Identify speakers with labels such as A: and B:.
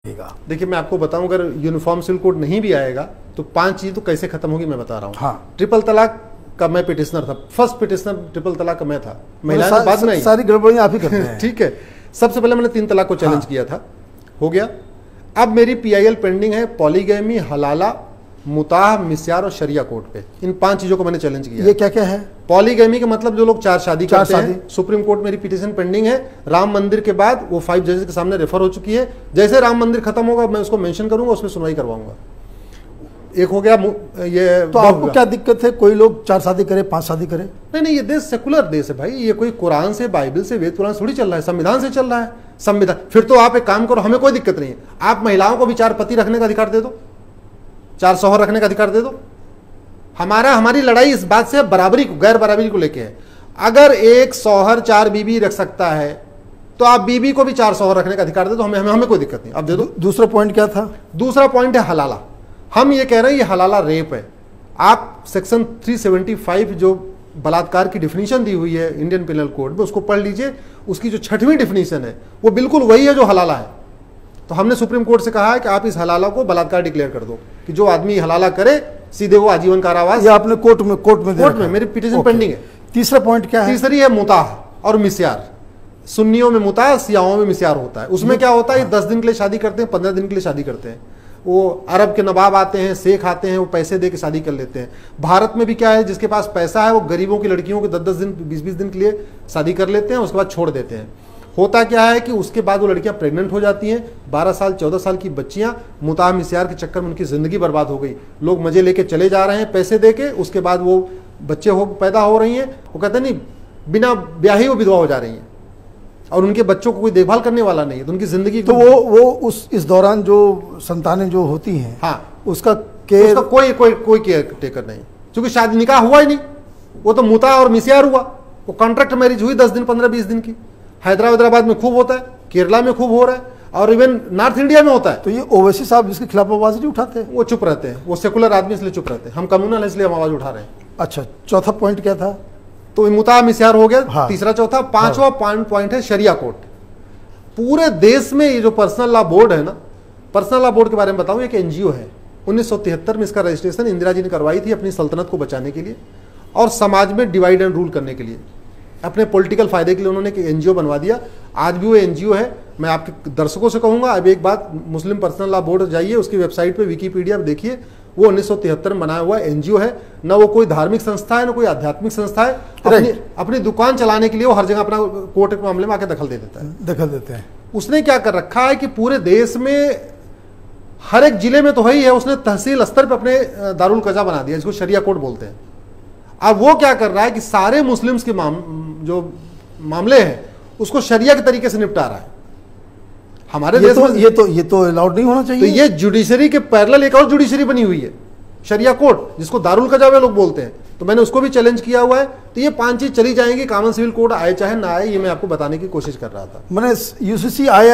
A: देखिए मैं आपको बताऊं, अगर यूनिफॉर्म सिविल कोड नहीं भी आएगा तो 5 चीज तो कैसे खत्म होगी मैं बता रहा हूँ।
B: हाँ।
A: ट्रिपल तलाक का मैं पिटिशनर था, फर्स्ट पिटिशनर ट्रिपल तलाक का मैं था, महिलाएं बाद में आई।
B: सारी गड़बड़ियां आप ही करते हैं।
A: ठीक है, सबसे पहले मैंने 3 तलाक को चैलेंज किया था, हो गया। अब मेरी PIL पेंडिंग है पॉलीगैमी, हलाला, मुताह, मिस्यार और शरिया कोर्ट पे। इन 5 चीजों को मैंने चैलेंज किया।
B: ये क्या क्या है?
A: पॉलीगैमी का मतलब जो लोग 4 शादी करते हैं, सुप्रीम कोर्ट मेरी पिटीशन पेंडिंग है। राम मंदिर के बाद वो 5 जजेस के सामने रेफर हो चुकी है। जैसे राम मंदिर खत्म होगा मैं उसको मेंशन करूंगा, उसमें सुनवाई करवाऊंगा। एक हो गया ये।
B: तो आपको क्या दिक्कत है कोई लोग 4 शादी करे, 5 शादी करे?
A: नहीं, ये देश सेकुलर देश है भाई। ये कोई कुरान से, बाइबल से, वेद पुराण थोड़ी चल रहा है, संविधान से चल रहा है। संविधान फिर तो आप एक काम करो, हमें कोई दिक्कत नहीं है, आप महिलाओं को भी 4 पति रखने का अधिकार दे दो, 4 शौहर रखने का अधिकार दे दो। हमारी लड़ाई इस बात से बराबरी को, गैर बराबरी को लेके है। अगर एक शौहर 4 बीवी रख सकता है तो आप बीवी को भी 4 शौहर रखने का अधिकार दे दो, हमें कोई दिक्कत नहीं, आप दे दो।
B: दूसरा पॉइंट क्या था?
A: दूसरा पॉइंट है हलाला। हम ये कह रहे हैं ये हलाला रेप है। आप सेक्शन 375 जो बलात्कार की डिफिनीशन दी हुई है इंडियन पिनल कोड में, उसको पढ़ लीजिए। उसकी जो 6वीं डिफिनीशन है वो बिल्कुल वही है जो हलाला है। तो हमने सुप्रीम कोर्ट से कहा है कि आप इस हलाला को बलात्कार डिक्लेयर कर दो, कि जो आदमी हलाला करे सीधे वो आजीवन कारावास।
B: ये आपने कोर्ट में
A: मेरी पिटीशन पेंडिंग है।
B: तीसरा पॉइंट क्या है?
A: तीसरी है मुताह और मिस्यार। सुन्नियों में मुताह, सियाओं में मिस्यार होता है। उसमें क्या होता है, 10 दिन के लिए शादी करते हैं, 15 दिन के लिए शादी करते हैं। वो अरब के नवाब आते हैं, शेख आते हैं, वो पैसे दे के शादी कर लेते हैं। भारत में भी क्या है, जिसके पास पैसा है वो गरीबों की लड़कियों को 10-10 दिन, 20-20 दिन के लिए शादी कर लेते हैं, उसके बाद छोड़ देते हैं। होता क्या है कि उसके बाद वो लड़कियां प्रेग्नेंट हो जाती हैं, 12 साल 14 साल की बच्चियां। मुताह मिस्यार के चक्कर में उनकी जिंदगी बर्बाद हो गई। लोग मजे लेके चले जा रहे हैं पैसे दे के, उसके बाद वो बच्चे पैदा हो रही हैं। वो कहते हैं नहीं, बिना ब्याही वो विधवा हो जा रही हैं और उनके बच्चों को कोई देखभाल करने वाला नहीं है, तो उनकी जिंदगी।
B: तो वो इस दौरान जो संतानें जो होती हैं,
A: हाँ,
B: उसका
A: कोई केयर टेकर नहीं, क्योंकि शादी निकाह हुआ ही नहीं। वो तो मुताह और मिस्यार हुआ, वो कॉन्ट्रैक्ट मैरिज हुई 10 दिन, 15-20 दिन की। हैदराबाद में खूब होता है, केरला में खूब हो रहा है, और इवन नॉर्थ इंडिया में होता है।
B: तो ये ओवैसी साहब जिसके खिलाफ आवाज नहीं उठाते?
A: वो चुप रहते हैं, वो सेकुलर आदमी इसलिए चुप रहते हैं। हम कम्युनल है इसलिए हम आवाज उठा रहे हैं।
B: अच्छा, चौथा पॉइंट क्या था?
A: तो मुताह मिस्यार हो गया।
B: हाँ।
A: तीसरा, चौथा, 5वां पॉइंट है शरिया कोर्ट। पूरे देश में ये जो पर्सनल लॉ बोर्ड है ना, पर्सनल लॉ बोर्ड के बारे में बताऊं, एक NGO है। 1973 में इसका रजिस्ट्रेशन इंदिरा जी ने करवाई थी अपनी सल्तनत को बचाने के लिए और समाज में डिवाइड एंड रूल करने के लिए, अपने पॉलिटिकल फायदे के लिए उन्होंने एक NGO बनवा दिया। आज भी वो NGO है। मैं आपके दर्शकों से कहूंगा, अब एक बात, मुस्लिम पर्सनल लॉ बोर्ड जाइए, उसकी वेबसाइट पे विकीपीडिया पे देखिए, वो 1973 में बनाया हुआ NGO है। ना वो कोई धार्मिक संस्था है, ना कोई आध्यात्मिक संस्था है। अपनी दुकान चलाने के लिए वो हर जगह अपना कोर्ट के मामले में आके दखल दे देता है,
B: दखल देते हैं। उसने
A: क्या कर रखा है कि पूरे देश में हर एक जिले में तो है ही है, उसने तहसील स्तर पर अपने दारुल कजा बना दिया, जिसको शरिया कोर्ट बोलते हैं। अब वो क्या कर रहा है कि सारे मुस्लिम्स के जो मामले हैं उसको शरिया के तरीके से निपटा रहा है। हमारे देश में
B: ये तो अलाउड नहीं होना चाहिए।
A: तो ये जुडिशरी के पैरेलल एक और जुडिशरी बनी हुई है, शरिया कोर्ट, जिसको दारुल कजा वे लोग बोलते हैं। तो मैंने उसको भी चैलेंज किया हुआ है। तो ये 5 चीज चली जाएंगी, कॉमन सिविल कोड आए चाहे ना आए, ये मैं आपको बताने की कोशिश कर रहा था।
B: मैंने UCC आया